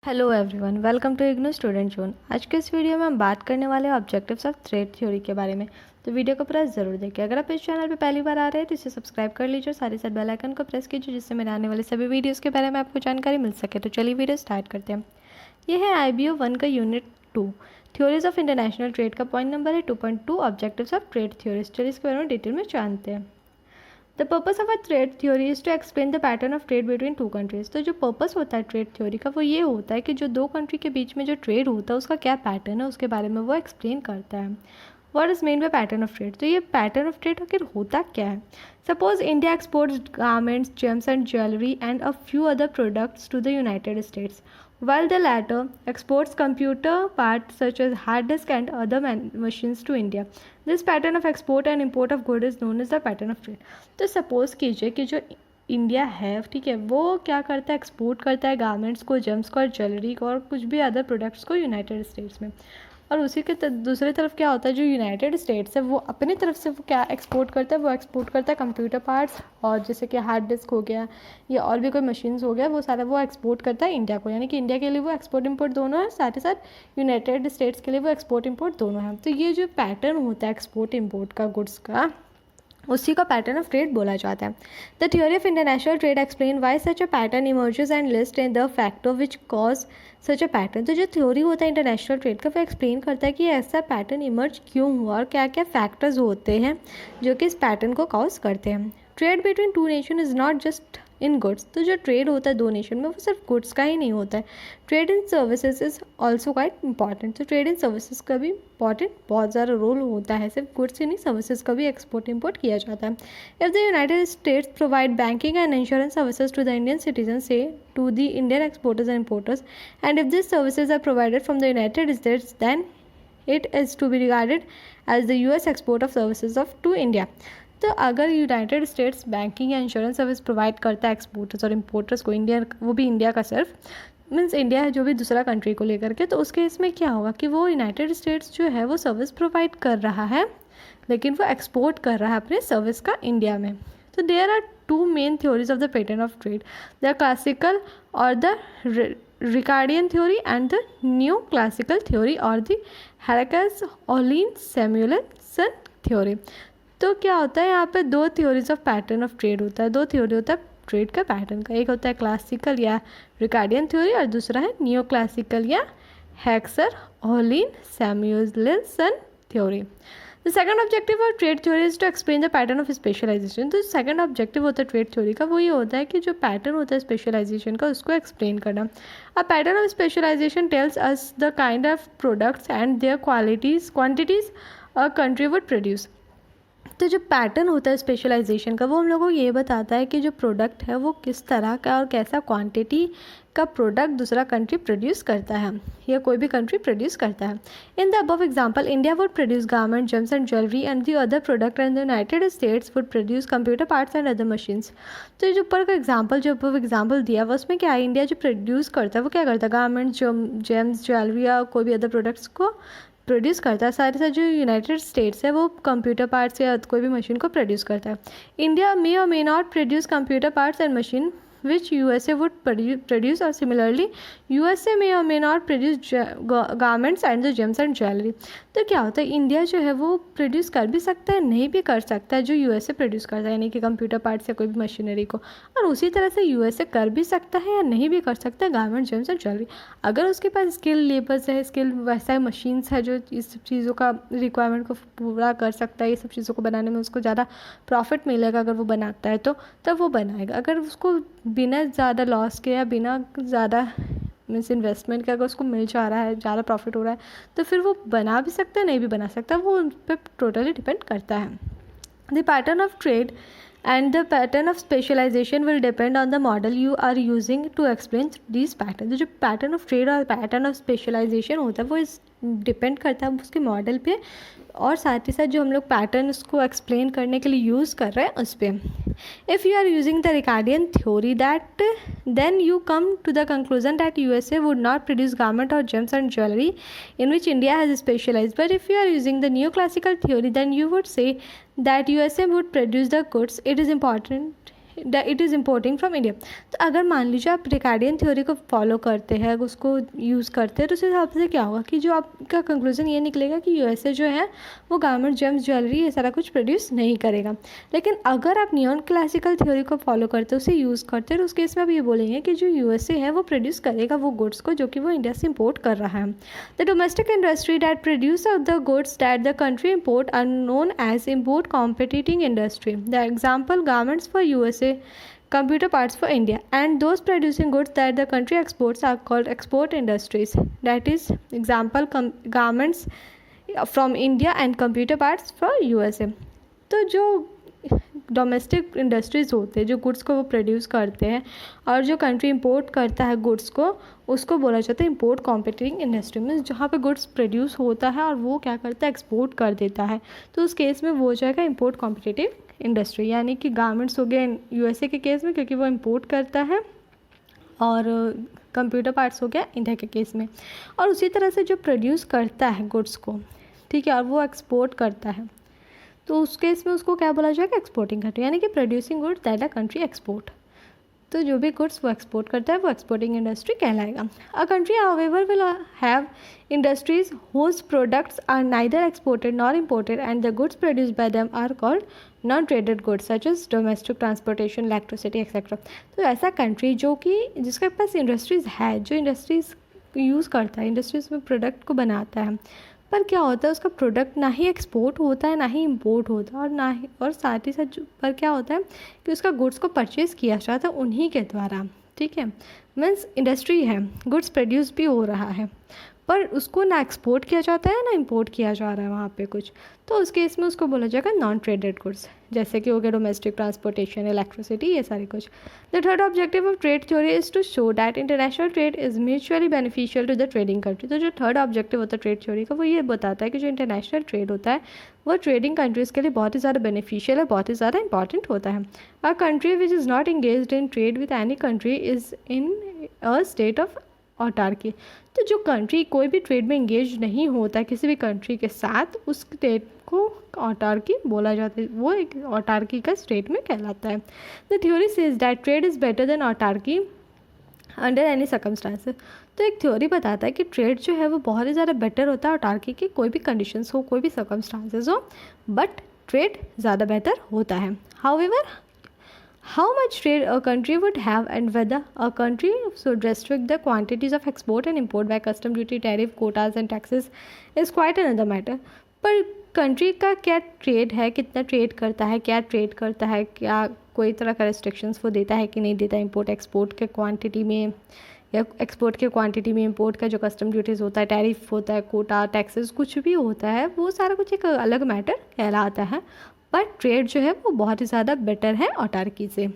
Hello everyone, welcome to IGNOU student zone. आज के इस वीडियो में हम बात करने वाले हैं ऑब्जेक्टिव्स ऑफ थ्रेड थ्योरी के बारे में। तो वीडियो को पूरा ज़रूर देखिए। अगर आप इस चैनल पे पहली बार आ रहे हैं तो इसे सब्सक्राइब कर लीजिए और साथ ही साथ बेल आइकन को प्रेस कीजिए जिससे मेरे आने वाले सभी वीडियोज़ के बारे में आपको जानकारी मिल सके। तो चलिए वीडियो स्टार्ट करते हैं। यह है IBO 1 का unit 2 theories of international trade का पॉइंट नंबर है 2.2 ऑब्जेक्टिव्स ऑफ ट्रेड थ्योरीज। चलिए इसके बारे में डिटेल में जानते हैं। The purpose of a trade theory is to explain the pattern of trade between two countries. तो जो पर्पस होता है ट्रेड थ्योरी का वो ये होता है कि जो दो कंट्री के बीच में जो ट्रेड होता है उसका क्या पैटर्न है उसके बारे में वो एक्सप्लेन करता है। What is mean by pattern of trade? तो ये पैटर्न ऑफ ट्रेड आखिर होता क्या है? Suppose India exports garments, gems and jewellery and a few other products to the United States, while the latter exports computer parts such as hard disk and other machines to India. This pattern of export and import of goods is known as the pattern of trade. तो suppose कीजिए कि जो India है, ठीक है, वो क्या करता है, एक्सपोर्ट करता है गारमेंट्स को, जेम्स को और ज्वेलरी को और कुछ भी अदर प्रोडक्ट्स को यूनाइटेड स्टेट्स में। और उसी के दूसरी तरफ क्या होता है, जो यूनाइटेड स्टेट्स है वो अपनी तरफ से वो क्या एक्सपोर्ट करता है, वो एक्सपोर्ट करता है कंप्यूटर पार्ट्स और जैसे कि हार्ड डिस्क हो गया या और भी कोई मशीन्स हो गया, वो सारा वो एक्सपोर्ट करता है इंडिया को। यानी कि इंडिया के लिए वो एक्सपोर्ट इंपोर्ट दोनों है, साथ ही साथ यूनाइटेड स्टेट्स के लिए वो एक्सपोर्ट इंपोर्ट दोनों है। तो ये जो पैटर्न होता है एक्सपोर्ट इंपोर्ट का गुड्स का, उसी का पैटर्न ऑफ ट्रेड बोला जाता है। The theory of international trade explain why such a pattern emerges and list in the factor which cause such a pattern. तो जो थ्योरी होता है इंटरनेशनल ट्रेड का वो एक्सप्लेन करता है कि ऐसा पैटर्न इमर्ज क्यों हुआ और क्या क्या फैक्टर्स होते हैं जो कि इस पैटर्न को कॉज करते हैं। Trade between to nation is not just in goods. तो जो ट्रेड होता है दो नेशन में वो सिर्फ गुड्स का ही नहीं होता है, trade in services is also quite important. तो ट्रेड इन सर्विसेज का भी इंपॉर्टेंट बहुत ज़्यादा रोल होता है, सिर्फ गुड्स ही नहीं सर्विसेज का भी एक्सपोर्ट इंपोर्ट किया जाता है। If the United States provide banking and insurance services to the Indian citizen से to the Indian exporters and importers and if this services are provided from the United States then it is to be regarded as the US export of services of to India. तो अगर United States banking या insurance service provide करता है exporters और importers को, India वो भी India का सिर्फ मीन्स इंडिया है जो भी दूसरा कंट्री को लेकर के, तो उसके इसमें क्या होगा कि वो यूनाइटेड स्टेट्स जो है वो सर्विस प्रोवाइड कर रहा है लेकिन वो एक्सपोर्ट कर रहा है अपने सर्विस का इंडिया में। तो there are two main theories of the pattern of trade, the classical और the Ricardian theory and the new classical theory और द हेराकस ऑलिन सैमुएल्सन थ्योरी। तो क्या होता है यहाँ पे दो theories of pattern of trade होता है, दो थ्योरी होता है ट्रेड का पैटर्न का। एक होता है क्लासिकल या रिकार्डियन थ्योरी और दूसरा है न्यू क्लासिकल या Heckscher Ohlin Samuelson theory. The second objective of trade theory is to explain the pattern of specialisation. तो सेकंड ऑब्जेक्टिव होता है ट्रेड थ्योरी का वो ये होता है कि जो पैटर्न होता है स्पेशलाइजेशन का उसको एक्सप्लेन करना। A pattern of specialisation tells us the kind of products and their quantities a country would produce. तो जो पैटर्न होता है स्पेशलाइजेशन का वो हम लोगों को ये बताता है कि जो प्रोडक्ट है वो किस तरह का और कैसा क्वांटिटी का प्रोडक्ट दूसरा कंट्री प्रोड्यूस करता है या कोई भी कंट्री प्रोड्यूस करता है। In the above example India would produce garment, James and jewellery and the other product and the United states would produce computer parts and other machines. तो जो ऊपर का एग्जाम्पल जो अबव एग्जाम्पल दिया हुआ उसमें क्या है, इंडिया जो प्रोड्यूस करता है वो क्या करता है, गारमेंट, जेम्स, ज्वेलरी या कोई भी अदर प्रोडक्ट्स को प्रोड्यूस करता है। साथ ही साथ जो यूनाइटेड स्टेट्स है वो कंप्यूटर पार्ट्स या कोई भी मशीन को प्रोड्यूस करता है। इंडिया मे और may not produce computer parts and machine which USA would produce or similarly USA may or may not produce garments and the gems and jewelry। तो क्या होता है इंडिया जो है वो प्रोड्यूस कर भी सकता है नहीं भी कर सकता है जो USA प्रोड्यूस करता है, यानी कि कंप्यूटर पार्ट्स या कोई भी मशीनरी को, और उसी तरह से USA कर भी सकता है या नहीं भी कर सकता है गारमेंट, जेम्स एंड ज्वेलरी। अगर उसके पास स्किल लेबर्स है, स्किल वैसा है मशीन्स है जो इस सब चीज़ों का रिक्वायरमेंट को पूरा कर सकता है, ये सब चीज़ों को बनाने में उसको ज़्यादा प्रॉफिट मिलेगा अगर वो बनाता है तो तब वो बनाएगा। अगर उसको बिना ज़्यादा लॉस के या बिना ज़्यादा मीन्स इन्वेस्टमेंट के अगर उसको मिल जा रहा है, ज़्यादा प्रॉफिट हो रहा है, तो फिर वो बना भी सकता है नहीं भी बना सकता, वो उन पर टोटली डिपेंड करता है। The pattern of trade and the pattern of specialization will depend on the model you are using to explain these patterns। तो जो पैटर्न ऑफ ट्रेड और पैटर्न ऑफ स्पेशलाइजेशन होता है वो इस डिपेंड करता है उसके मॉडल पे और साथ ही साथ जो हम लोग पैटर्न उसको एक्सप्लेन करने के लिए यूज़ कर रहे हैं उस पर। If you are using the Ricardian theory that then you come to the conclusion that USA would not produce garment or gems and jewelry in which India has specialized. But if you are using the neoclassical theory then you would say that USA would produce the goods it is important it is importing from India. तो अगर मान लीजिए आप Ricardian theory को follow करते हैं, उसको use करते हैं, तो उस हिसाब से क्या होगा कि जो आपका कंक्लूजन ये निकलेगा कि यूएसए जो है वो गारमेंट, जेम्स, ज्वेलरी ये सारा कुछ प्रोड्यूस नहीं करेगा। लेकिन अगर आप नियॉन क्लासिकल थ्योरी को फॉलो करते हैं, उसे यूज़ करते हैं, तो उस केस में आप ये बोलेंगे कि जो यूएसए है वो प्रोड्यूस करेगा वो गुड्स को जो कि वो इंडिया से इम्पोर्ट कर रहा है। The domestic industry that produce the goods that the country import are known as import competing industry. The example garments for USA, computer parts for India, and those producing goods that the country exports are called export industries. That is example garments from India and computer parts for USA. तो जो domestic industries होते हैं जो goods को वो produce करते हैं और जो कंट्री इंपोर्ट करता है गुड्स को, उसको बोला जाता है इंपोर्ट कॉम्पिटिटिंग इंडस्ट्री। मीन्स जहाँ पे गुड्स प्रोड्यूस होता है और वो क्या करता है, एक्सपोर्ट कर देता है, तो उस केस में वो हो जाएगा इंपोर्ट कॉम्पिटिटिव इंडस्ट्री। यानी कि गारमेंट्स हो गए यूएसए के केस में क्योंकि वो इंपोर्ट करता है, और कंप्यूटर पार्ट्स हो गया इंडिया के केस में। और उसी तरह से जो प्रोड्यूस करता है गुड्स को, ठीक है, और वो एक्सपोर्ट करता है, तो उस केस में उसको क्या बोला जाएगा, एक्सपोर्टिंग कंट्री, यानी कि producing goods that a country export. तो जो भी गुड्स वो एक्सपोर्ट करता है वो एक्सपोर्टिंग इंडस्ट्री कहलाएगा। A country however will have industries whose products are neither exported nor imported and the goods produced by them are called non traded goods such as domestic transportation, electricity etcetera. तो ऐसा country जो कि जिसके पास industries है, जो industries use करता है, industries में प्रोडक्ट को बनाता है, पर क्या होता है उसका प्रोडक्ट ना ही एक्सपोर्ट होता है ना ही इंपोर्ट होता है, और ना ही, और साथ ही साथ पर क्या होता है कि उसका गुड्स को परचेज़ किया जाता है उन्हीं के द्वारा, ठीक है। मीन्स इंडस्ट्री है, गुड्स प्रोड्यूस भी हो रहा है, पर उसको ना एक्सपोर्ट किया जाता है ना इंपोर्ट किया जा रहा है वहाँ पे कुछ, तो उस केस में उसको बोला जाएगा नॉन ट्रेडेड गुड्स, जैसे कि हो गया डोमेस्टिक ट्रांसपोर्टेशन, इलेक्ट्रिसिटी, ये सारी कुछ। The third objective of trade theory is to show that international trade is mutually beneficial to the trading country. तो जो थर्ड ऑब्जेक्टिव होता है ट्रेड थ्योरी का, वो ये बताता है कि जो इंटरनेशनल ट्रेड होता है वो ट्रेडिंग कंट्रीज़ के लिए बहुत ही ज़्यादा बेनिफिशियल है, बहुत ही ज़्यादा इंपॉर्टेंट होता है। A country which is not engaged in trade with any country is in a state of autarky. तो जो कंट्री कोई भी ट्रेड में इंगेज नहीं होता है किसी भी कंट्री के साथ, उस स्टेट को ऑटार्की बोला जाता है, वो एक ऑटार्की का स्टेट में कहलाता है। The theory says that trade is better than autarky under any circumstances. तो एक थ्योरी बताता है कि ट्रेड जो है वो बहुत ही ज़्यादा बेटर होता है ऑटार्की की, कोई भी कंडीशंस हो, कोई भी सर्कमस्टांसेस हो, बट ट्रेड ज़्यादा बेटर होता है। However, how much trade a country would have and whether a country should restrict the quantities of export and import by custom duty, tariff, quotas and taxes is quite another matter। पर country का क्या trade है, कितना trade करता है, क्या trade करता है, क्या कोई तरह का रेस्ट्रिक्शंस वो देता है कि नहीं देता, इंपोर्ट एक्सपोर्ट के क्वांटिटी में या एक्सपोर्ट के क्वांटिटी में, इंपोर्ट का जो कस्टम ड्यूटीज़ होता है, टैरिफ होता है, कोटा, टैक्सेस, कुछ भी होता है, वो सारा कुछ एक अलग मैटर कहलाता है। पर ट्रेड जो है वो बहुत ही ज़्यादा बेटर है ऑटार्की से।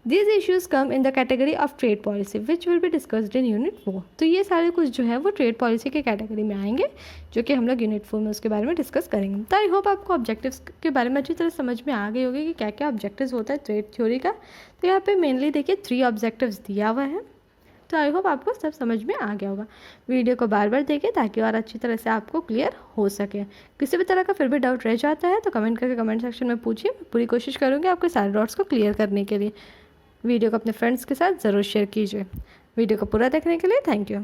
These issues come in the category of trade policy which will be discussed in Unit 4। तो ये सारे कुछ जो है वो ट्रेड पॉलिसी के कैटेगरी में आएंगे, जो कि हम लोग यूनिट 4 में उसके बारे में डिस्कस करेंगे। तो आई होप आपको ऑब्जेक्टिव्स के बारे में अच्छी तरह समझ में आ गई होगी कि क्या क्या ऑब्जेक्टिव्स होता है ट्रेड थ्योरी का। तो यहाँ पे मेनली देखिए 3 ऑब्जेक्टिव्स दिया हुआ है। तो आई होप आपको सब समझ में आ गया होगा। वीडियो को बार बार देखिए ताकि और अच्छी तरह से आपको क्लियर हो सके। किसी भी तरह का फिर भी डाउट रह जाता है तो कमेंट करके कमेंट सेक्शन में पूछिए, मैं पूरी कोशिश करूँगी आपके सारे डाउट्स को क्लियर करने के लिए। वीडियो को अपने फ्रेंड्स के साथ ज़रूर शेयर कीजिए। वीडियो को पूरा देखने के लिए थैंक यू।